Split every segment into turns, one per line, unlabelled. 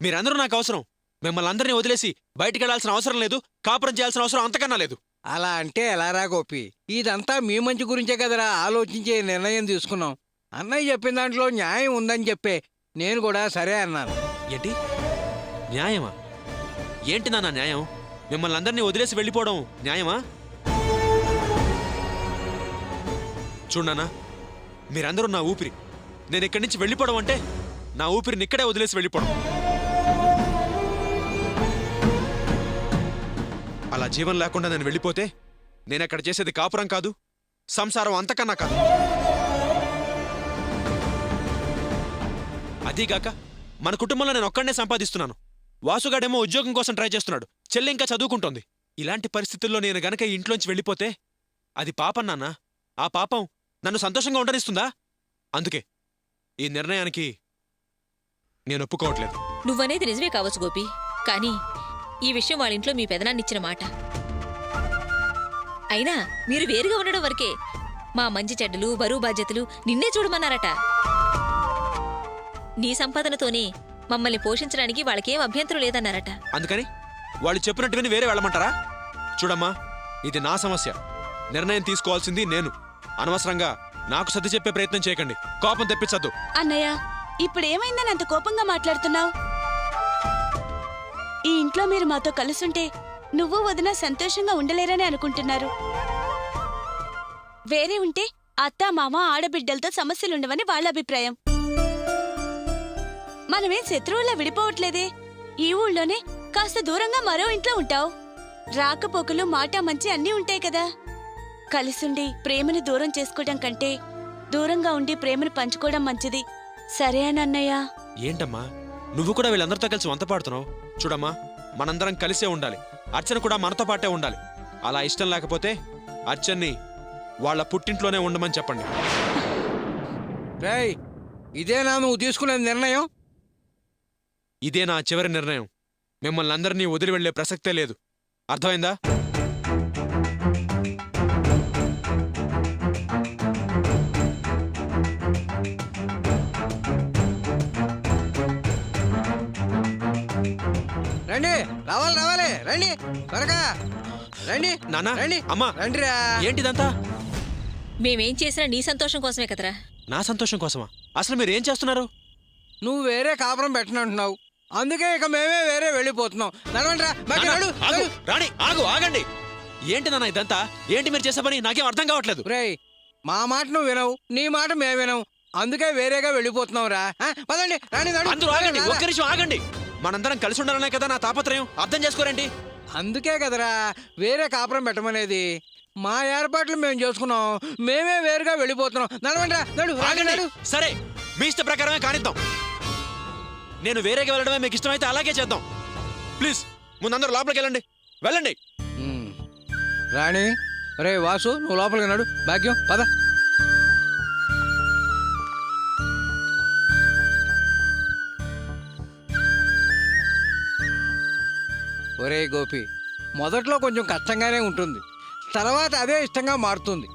మీరందరూ నాకు అవసరం. మిమ్మల్ని అందరినీ వదిలేసి బయటికి వెళ్లాల్సిన అవసరం లేదు, కాపురం చేయాల్సిన అవసరం అంతకన్నా లేదు.
అలా అంటే ఎలారా గోపి? ఇదంతా మీ మంచి గురించే కదరా ఆలోచించే నిర్ణయం తీసుకున్నాం. అన్నయ్య చెప్పిన దాంట్లో న్యాయం ఉందని చెప్పే నేను కూడా సరే అన్నాను.
ఏంటి న్యాయమా? ఏంటి నాన్న న్యాయం? మిమ్మల్ని అందరినీ వదిలేసి వెళ్ళిపోవడం న్యాయమా? చూడన్నా, మీరందరూ నా ఊపిరి. నేను ఇక్కడి నుంచి వెళ్ళిపోవడం అంటే నా ఊపిరిని ఇక్కడే వదిలేసి వెళ్ళిపోవడం. అలా జీవం లేకుండా నేను వెళ్ళిపోతే నేనక్కడ చేసేది కాపురం కాదు, సంసారం అంతకన్నా కాదు. అదీగాక మన కుటుంబంలో నేను ఒక్కడనే సంపాదిస్తున్నాను. వాసుగాడేమో ఉద్యోగం కోసం ట్రై చేస్తున్నాడు, చెల్లి ఇంకా చదువుకుంటోంది. ఇలాంటి పరిస్థితుల్లో నేను గనక ఈ ఇంట్లోంచి వెళ్ళిపోతే అది పాపం నాన్న. ఆ పాపం నన్ను సంతోషంగా ఉండనిస్తుందా? అందుకే ఈ నిర్ణయానికి నేను ఒప్పుకోవట్లేదు.
నువ్వనేది నిజమే కావచ్చు గోపి, కానీ ఈ విషయం వాళ్ళ ఇంట్లో మీ పెదనాన్నిచ్చిన మాట. అయినా మీరు వేరుగా ఉండడం వరకే మా మంచి చెడ్డలు బరువు బాధ్యతలు నిన్నే చూడమన్నారట. నీ సంపాదనతోనే మమ్మల్ని పోషించడానికి వాళ్ళకేం అభ్యంతరం లేదన్నారట.
అందుకని వాళ్ళు చెప్పినట్టు విని వేరే వెళ్ళమంటారా? చూడమ్మా, ఇది నా సమస్య. నిర్ణయం తీసుకోవాల్సింది నేను. అనవసరంగా నాకు సర్ది చెప్పే ప్రయత్నం చేయకండి. కోపం తెప్పించద్దు.
అన్నయ్య, ఇప్పుడేమైందని అంత కోపంగా మాట్లాడుతున్నావు? ఈ ఇంట్లో మీరు మాతో కలుసుంటే నువ్వు వదిన సంతోషంగా ఉండలేరని అనుకుంటున్నారు. వేరే ఉంటే అత్త మామ ఆడబిడ్డలతో సమస్యలుండవని వాళ్ళ అభిప్రాయం. మనమేం శత్రువుల్లా విడిపోవట్లేదే. ఈ ఊళ్ళోనే కాస్త దూరంగా మరో ఇంట్లో ఉంటావు. రాకపోకలు మాట మంచి అన్నీ ఉంటాయి కదా. కలిసుండి ప్రేమను దూరం చేసుకోవడం కంటే దూరంగా ఉండి ప్రేమను పంచుకోవడం మంచిది. సరే అని అన్నయ్య.
ఏంటమ్మా, నువ్వు కూడా వీళ్ళందరితో కలిసి వంత పాడుతున్నావు? చూడమ్మా, మనందరం కలిసే ఉండాలి. అర్చన కూడా మనతో పాటే ఉండాలి. అలా ఇష్టం లేకపోతే అర్చన్ని వాళ్ళ పుట్టింట్లోనే ఉండమని చెప్పండి.
రేయ్, ఇదేనా నువ్వు తీసుకునే నిర్ణయం?
ఇదే నా చివరి నిర్ణయం. మిమ్మల్ని అందరినీ వదిలి వెళ్లే ప్రసక్తే లేదు. అర్థమైందా?
రండి, రావాలి రావాలి, రండి త్వరగా రండి.
నాన్న,
రండి
అమ్మా,
రండిరా.
ఏంటిదంతా?
మేమేం చేసినా నీ సంతోషం కోసమే కదరా.
నా సంతోషం కోసమా? అసలు మీరు ఏం చేస్తున్నారు?
నువ్వు వేరే కాపురం పెట్టనంటున్నావు, అందుకే ఇక మేమే వేరే వెళ్ళిపోతున్నాం. నడవండిరా.
రాణి, ఆగండి. ఏంటి నాన్న ఇదంతా? ఏంటి మీరు చేసే పని? నాకేం అర్థం కావట్లేదు.
రేయ్, మా మాట నువ్వు వినవు, నీ మాట మేము వినవు, అందుకే వేరేగా వెళ్ళిపోతున్నావు రా. పదండి, రాణి.
అందరూ ఆగండి, ఒక్క నిమిషం ఆగండి. మనందరం కలిసి ఉండాలనే కదా నా తాపత్రయం. అర్థం చేసుకోరండి.
అందుకే కదరా వేరే కాపురం పెట్టమనేది. మా ఏర్పాట్లు మేము చేసుకున్నాం, మేమే వేరుగా వెళ్ళిపోతున్నాం. నడవండి.
సరే, మీ ఇష్ట ప్రకారమే కానిద్దాం. నేను వేరేగా వెళ్ళడమే మీకు ఇష్టమైతే అలాగే చేద్దాం. ప్లీజ్, ముందందరూ లోపలికి వెళ్ళండి.
రాణి, రే వాసు, నువ్వు లోపలికి నడు. భాగ్యం, పద. ఒరే గోపి, మొదట్లో కొంచెం కష్టంగానే ఉంటుంది, తర్వాత అదే ఇష్టంగా మారుతుంది.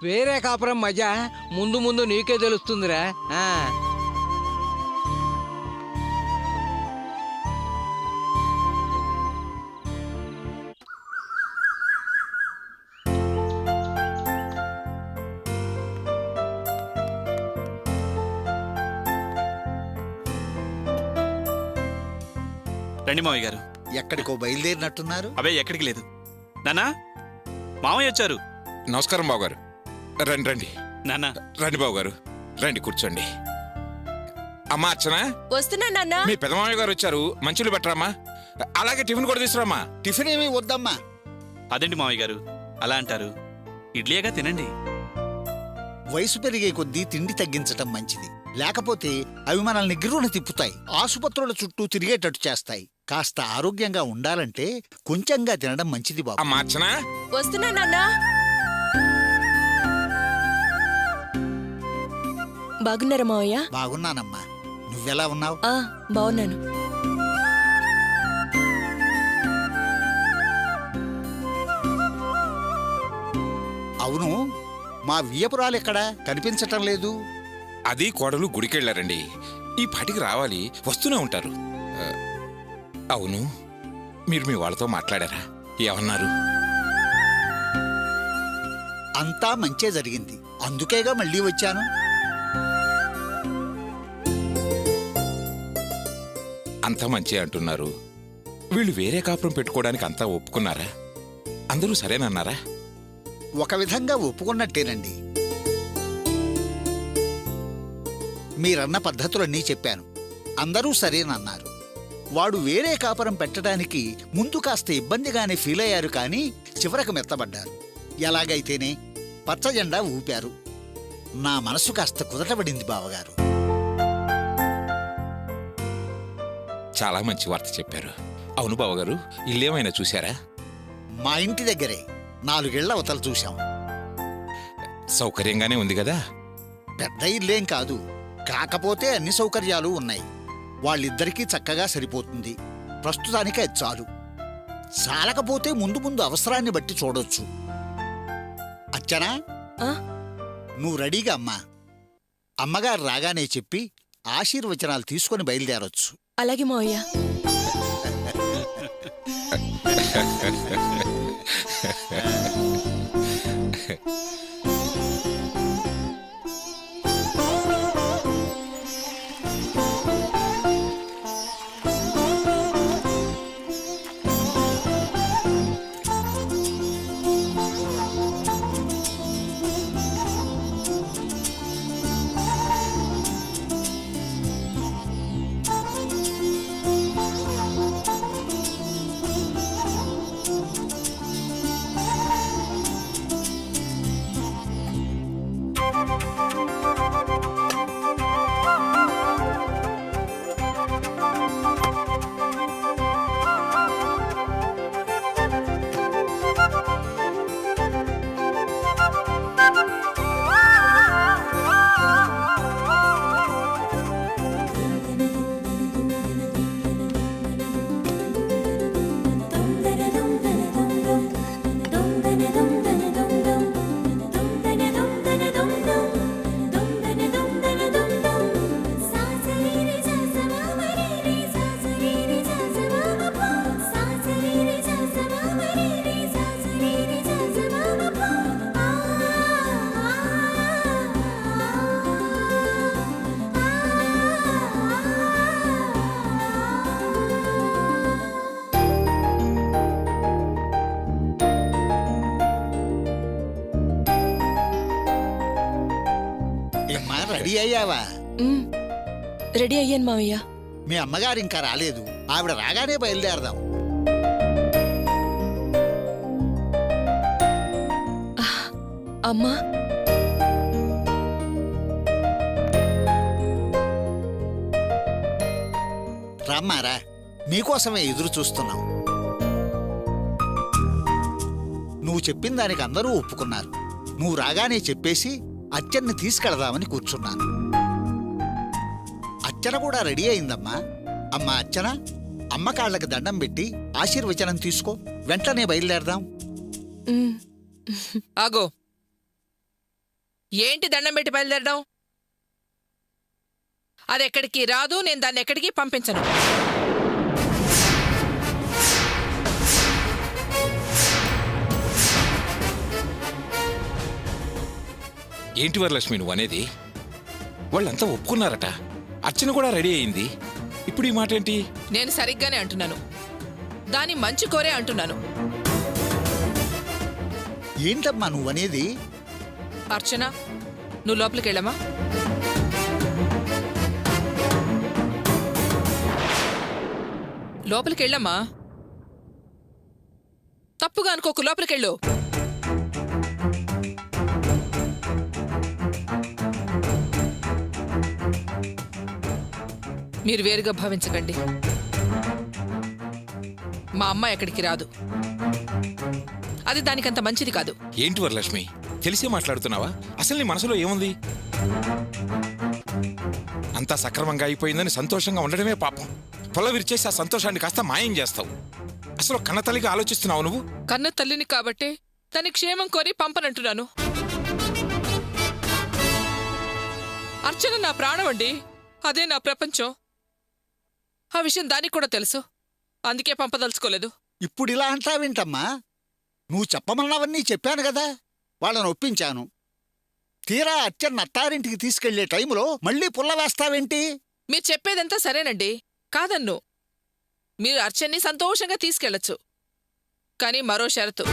వేరే కాపురం మజా ముందు ముందు నీకే తెలుస్తుందిరా.
రండి మావయ్య గారు.
ఎక్కడికో బయలుదేరినట్టున్నారు?
అవే ఎక్కడికి లేదు నాన్నా, మావయ్య వచ్చారు.
నమస్కారం బావగారు. రండి
నాన్నా.
రండి బావగారు, రండి కూర్చోండి. అమ్మా అర్చన,
వస్తున్నా నాన్నా.
మీ పెదమావయ్య గారు వచ్చారు, మంచులు పెట్టరామా? అలాగే టిఫిన్ కూడా తీసుకురామా.
టిఫిన్ ఏమీ వద్దమ్మా.
అదేంటి మావయ్య గారు అలా అంటారు? ఇడ్లీగా తినండి.
వయసు పెరిగే కొద్దీ తిండి తగ్గించటం మంచిది, లేకపోతే అవి మనల్ని గిర్రున తిప్పుతాయి, ఆసుపత్రుల చుట్టూ తిరిగేటట్టు చేస్తాయి. కాస్త ఆరోగ్యంగా ఉండాలంటే కొంచెంగా తినడం మంచిది బాబు.
అమ్మా అర్చన,
వస్తున్నా నాన్నా. బాగున్నారా మావయ్య?
బాగున్నానమ్మా, నువ్వెలా ఉన్నావు?
బాగున్నాను.
అవును, మా వియ్యపురాలెక్కడా కనిపించటం లేదు?
అది కోడలు గుడికెళ్ళారండి. ఈ పాటికి రావాలి, వస్తూనే ఉంటారు. అవును, మీరు మీ వాళ్ళతో మాట్లాడారా? ఏమన్నారు?
అంతా మంచే జరిగింది, అందుకేగా మళ్ళీ వచ్చాను.
అంతా మంచి అంటున్నారు. వీళ్ళు వేరే కాపురం పెట్టుకోవడానికి అంతా ఒప్పుకున్నారా? అందరూ సరేనన్నారా?
ఒక విధంగా ఒప్పుకున్నట్టేనండి. మీరన్న పద్ధతులన్నీ చెప్పాను, అందరూ సరేనన్నారు. వాడు వేరే కాపురం పెట్టడానికి ముందు కాస్త ఇబ్బందిగానే ఫీల్ అయ్యారు, కానీ చివరకు మెత్తబడ్డారు. ఎలాగైతేనే పచ్చజెండా ఊపారు. నా మనసు కాస్త కుదటపడింది బావగారు.
చాలా మంచి వార్త చెప్పారు. అవును బావగారు, ఇల్లేమైనా చూశారా?
మా ఇంటి దగ్గరే 4 ఏళ్ల అవతల చూశాం.
సౌకర్యంగానే ఉంది కదా?
పెద్ద ఇల్లేం కాదు, కాకపోతే అన్ని సౌకర్యాలు ఉన్నాయి. వాళ్ళిద్దరికీ చక్కగా సరిపోతుంది. ప్రస్తుతానికి అది చాలు. చాలకపోతే ముందు ముందు అవసరాన్ని బట్టి చూడొచ్చు. అచ్చనా, నువ్వు రెడీగా అమ్మా. అమ్మగారు రాగానే చెప్పి ఆశీర్వచనాలు తీసుకొని బయలుదేరొచ్చు.
అలాగే మావయ్య.
రెడీ అయ్యావా?
రెడీ అయ్యాను మావయ్య.
మీ అమ్మగారు ఇంకా రాలేదు, ఆవిడ రాగానే బయలుదేరదాం.
అమ్మా,
రమ్మారా, మీకోసమే ఎదురు చూస్తున్నాం. నువ్వు చెప్పిన దానికి అందరూ ఒప్పుకున్నారు. నువ్వు రాగానే చెప్పేసి అచ్చన్ని తీసుకెళదామని కూర్చున్నాను. అచ్చన కూడా రెడీ అయిందమ్మా. అమ్మా అచ్చన, అమ్మ కాళ్ళకి దండం పెట్టి ఆశీర్వచనం తీసుకో, వెంటనే బయలుదేరదాం.
ఆగో, ఏంటి దండం పెట్టి బయలుదేరడం? అదెక్కడికి రాదు, నేను దాన్ని ఎక్కడికి పంపించను.
ఏంటి వరలక్ష్మి నువ్వు అనేది? వాళ్ళంతా ఒప్పుకున్నారట, అర్చన కూడా రెడీ అయింది. ఇప్పుడు ఈ మాట ఏంటి?
నేను సరిగ్గానే అంటున్నాను, దాని మంచి కోరే అంటున్నాను.
ఏంటమ్మా నువ్వనేది?
అర్చన, నువ్వు లోపలికి వెళ్ళమ్మా. లోపలికి వెళ్ళమ్మా. తప్పుగా అనుకోకు, లోపలికెళ్ళు. మీరు వేరుగా భావించకండి. మా అమ్మ ఎక్కడికి రాదు, అది దానికంత మంచిది కాదు.
ఏంటి వరలక్ష్మి, తెలిసే మాట్లాడుతున్నావా? అసలు నీ మనసులో ఏముంది? అంతా సక్రమంగా అయిపోయిందని సంతోషంగా ఉండడమే పాపం. పొల విరిచేసి ఆ సంతోషాన్ని కాస్త మాయం చేస్తావు. అసలు కన్నతల్లిగా ఆలోచిస్తున్నావు నువ్వు?
కన్న తల్లిని కాబట్టే తన క్షేమం కోరి పంపనంటున్నాను. అర్చన నా ప్రాణం అండి, అదే నా ప్రపంచం. ఆ విషయం దానికి కూడా తెలుసు. అందుకే పంపదలుచుకోలేదు.
ఇప్పుడు ఇలా అంటావేంటమ్మా? నువ్వు చెప్పమన్నవన్నీ చెప్పాను కదా, వాళ్ళని ఒప్పించాను. తీరా అచ్చన్న అత్తారింటికి తీసుకెళ్లే టైంలో మళ్ళీ పుల్ల వేస్తావేంటి?
మీరు చెప్పేదంతా సరేనండి, కాదన్ను. మీరు అర్చన్ని సంతోషంగా తీసుకెళ్లొచ్చు, కానీ మరో షరతు.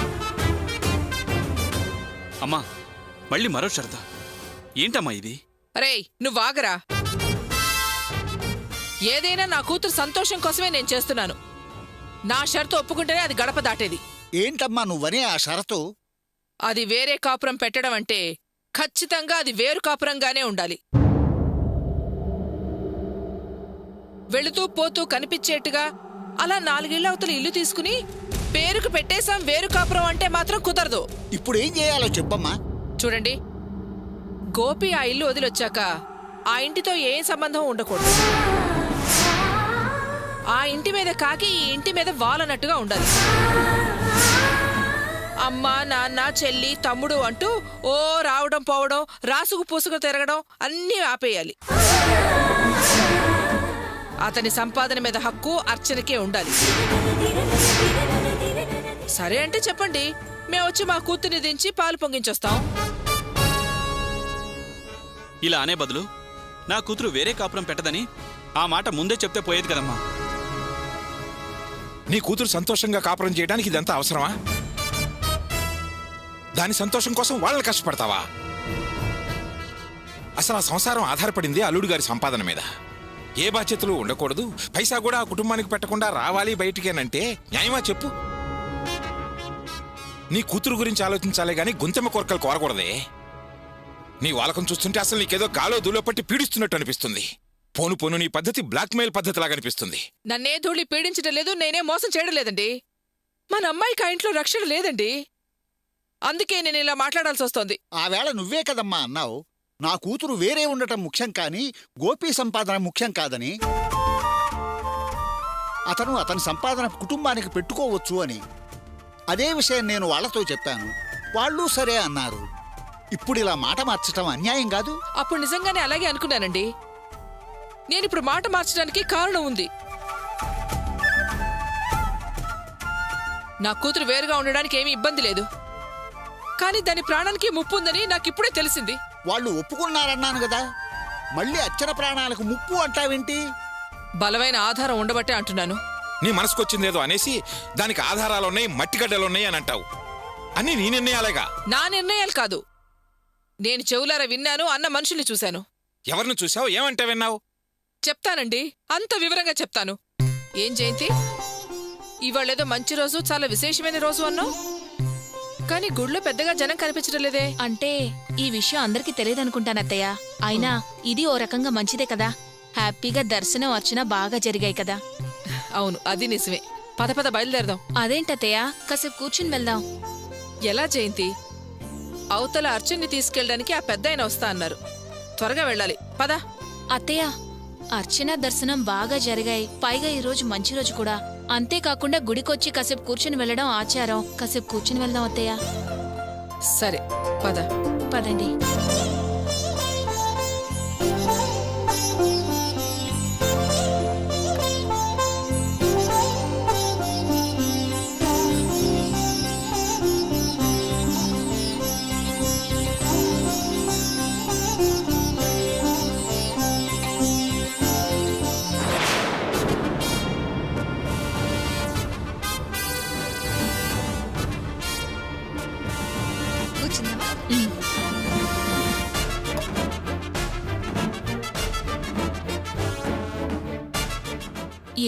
అమ్మా, మళ్ళీ మరో షరతా? ఏంటమ్మా ఇది?
రేయ్, నువ్వాగరా. ఏదైనా నా కూతురు సంతోషం కోసమే నేను చేస్తున్నాను. నా షరతు ఒప్పుకుంటేనే అది గడప దాటేది.
ఏంటమ్మా నువ్వనే ఆ షరతు?
అది వేరే కాపురం పెట్టడం అంటే ఖచ్చితంగా అది వేరు కాపురంగానే ఉండాలి. వెళుతూ పోతూ కనిపించేట్టుగా అలా 4 ఇళ్ల అవతల ఇల్లు తీసుకుని పేరుకు పెట్టేశాం వేరు కాపురం అంటే మాత్రం కుదరదు.
ఇప్పుడు ఏం చేయాలో చెప్పమ్మా.
చూడండి, గోపి ఆ ఇల్లు వదిలొచ్చాక ఆ ఇంటితో ఏం సంబంధం ఉండకూడదు. ఆ ఇంటి మీద కాకి ఈ ఇంటి మీద వాలనట్టుగా ఉండాలి. అమ్మ, నాన్న, చెల్లి, తమ్ముడు అంటూ ఓ రావడం పోవడం, రాసుకు పూసుకు తిరగడం అన్నీ ఆపేయాలి. అతని సంపాదన మీద హక్కు అర్చనకే ఉండాలి. సరే అంటే చెప్పండి, మేము వచ్చి మా కూతుర్ని దించి పాలు పొంగించొస్తాం.
ఇలా అనే బదులు నా కూతురు వేరే కాపురం పెట్టదని ఆ మాట ముందే చెప్తే పోయేది కదమ్మా.
నీ కూతురు సంతోషంగా కాపురం చేయడానికి ఇదంతా అవసరమా? దాని సంతోషం కోసం వాళ్ళని కష్టపడతావా? అసలు ఆ సంసారం ఆధారపడింది అల్లుడు గారి సంపాదన మీద. ఏ బాధ్యతలు ఉండకూడదు, పైసా కూడా ఆ కుటుంబానికి పెట్టకుండా రావాలి బయటికేనంటే న్యాయమా చెప్పు? నీ కూతురు గురించి ఆలోచించాలే గాని గుంతెమ్మ కోరికలు కోరకూడదే. నీ వాలకం చూస్తుంటే అసలు నీకేదో గాలో దూలో పట్టి పీడిస్తున్నట్టు అనిపిస్తుంది. పోను పోను నీ పద్ధతి బ్లాక్మెయిల్ పద్ధతిలాగా అనిపిస్తుంది.
నన్నే ధూళి పీడించడం లేదు, నేనే మోసం చేయడం లేదండి. మన అమ్మాయికి ఆ ఇంట్లో రక్షణ లేదండి, అందుకే నేను ఇలా మాట్లాడాల్సి వస్తోంది.
ఆ వేళ నువ్వే కదమ్మా అన్నావు, నా కూతురు వేరే ఉండటం ముఖ్యం కాని గోపి సంపాదన ముఖ్యం కాదని. అతని సంపాదన కుటుంబానికి పెట్టుకోవచ్చు అని. అదే విషయం నేను వాళ్లతో చెప్పాను, వాళ్ళు సరే అన్నారు. ఇప్పుడు ఇలా మాట మార్చటం అన్యాయం కాదు?
అప్పుడు నిజంగానే అలాగే అనుకున్నానండి. నేనిప్పుడు మాట మార్చడానికి కారణం ఉంది. నా కూతురు వేరుగా ఉండడానికి ఏమీ ఇబ్బంది లేదు, కానీ దాని ప్రాణానికి ముప్పు ఉందని నాకిప్పుడే తెలిసింది.
వాళ్ళు ఒప్పుకున్నారన్నాను కదా, మళ్ళీ అచ్చన ప్రాణాలకు ముప్పు అంటావేంటి?
బలమైన ఆధారం ఉండబట్టే అంటున్నాను.
నీ మనసుకొచ్చిందేదో అనేసి దానికి ఆధారాలున్నాయి, మట్టిగడ్డలున్నాయి అని అంటావు. అన్నీ నీ నిర్ణయాలేగా.
నా నిర్ణయాలు కాదు, నేను చెవులారా విన్నాను, అన్న మనుషుల్ని చూశాను.
ఎవరిని చూసావు, ఏమంటే విన్నావు?
చెప్తానండి, అంత వివరంగా చెప్తాను. ఏం జయంతి, ఇవాళేదో మంచి రోజు, చాలా విశేషమైన రోజు అన్నావు, కానీ గుడిలో పెద్దగా జనం కనిపించడం లేదే.
అంటే ఈ విషయం అందరికీ తెలియదనుకుంటానత్తయ్య. అయినా ఇది ఓ రకంగా మంచిదే కదా, హ్యాపీగా దర్శనం అర్చన బాగా జరిగాయి కదా.
అవును, అది నిజమే. పద పద బయలుదేరదాం.
అదేంటత్తయ్య, కాసేపు కూర్చుని వెళ్దాం.
ఎలా జయంతి? అవతల అర్చన్ని తీసుకెళ్ళడానికి ఆ పెద్దాయన వస్తా అన్నారు, త్వరగా వెళ్ళాలి. పద.
అత్తయ్య, అర్చన దర్శనం బాగా జరిగాయి, పైగా ఈ రోజు మంచి రోజు కూడా. అంతేకాకుండా గుడికొచ్చి కాసేపు కూర్చుని వెళ్ళడం ఆచారం. కాసేపు కూర్చుని వెళ్దాం అత్తయ్య.
సరే పద.
పదండి.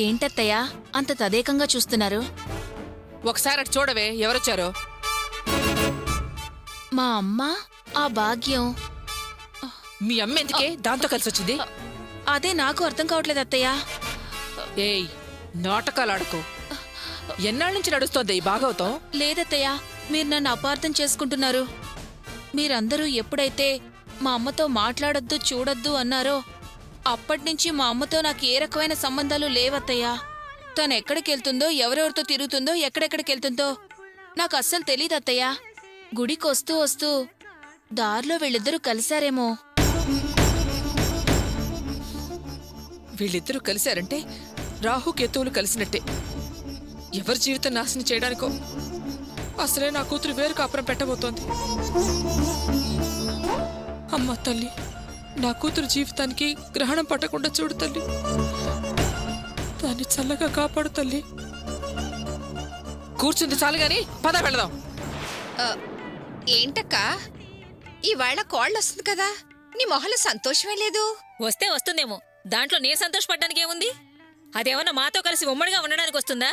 ఏంటత్తయ్యా అంత తదేకంగా చూస్తున్నారు?
ఒకసారి అటు చూడవే, ఎవరొచ్చారో.
మా అమ్మ, ఆ భాగ్యం.
మీ అమ్మ ఎందుకే దాంతో కలిసి వచ్చింది?
అదే నాకు అర్థం కావట్లేదు అత్తయ్య.
ఏయ్, నాటకాలు ఆడుకో. ఎన్నాళ్ళ నుంచి నడుస్తోంది ఈ భాగవతం?
లేదత్తయ్య, మీరు నన్ను అపార్థం చేసుకుంటున్నారు. మీరందరూ ఎప్పుడైతే మా అమ్మతో మాట్లాడొద్దు, చూడొద్దు అన్నారో అప్పటినుంచి మా అమ్మతో నాకు ఏ రకమైన సంబంధాలు లేవత్తయ్యా. తను ఎక్కడికెళ్తుందో, ఎవరెవరితో తిరుగుతుందో, ఎక్కడెక్కడికెళ్తుందో నాకు అస్సలు తెలీదత్తయ్యా. గుడికొస్తూ వస్తూ దారిలో వీళ్ళిద్దరూ కలిశారేమో.
వీళ్ళిద్దరూ కలిశారంటే రాహు కేతువులు కలిసినట్టే. ఎవరి జీవితం నాశనం చేయడానికో అసలే నా కూతురు వేరు కాపురం పెట్టబోతోంది. అమ్మ తల్లి, నా కూతురు జీవితానికి గ్రహణం పట్టకుండా చూడు తల్లి. దాన్ని చల్లగా కాపాడు తల్లి. కూర్చుంది చాలు గాని పద వెళదాం.
ఏంటక్కా ఇవాళ కోళ్ళు వస్తుంది కదా, నీ మొహంలో సంతోషమే లేదు.
వస్తే వస్తుందేమో, దాంట్లో నేను సంతోషపడ్డానికి ఏముంది? అదేమన్నా మాతో కలిసి ఉమ్మడిగా ఉండడానికి వస్తుందా?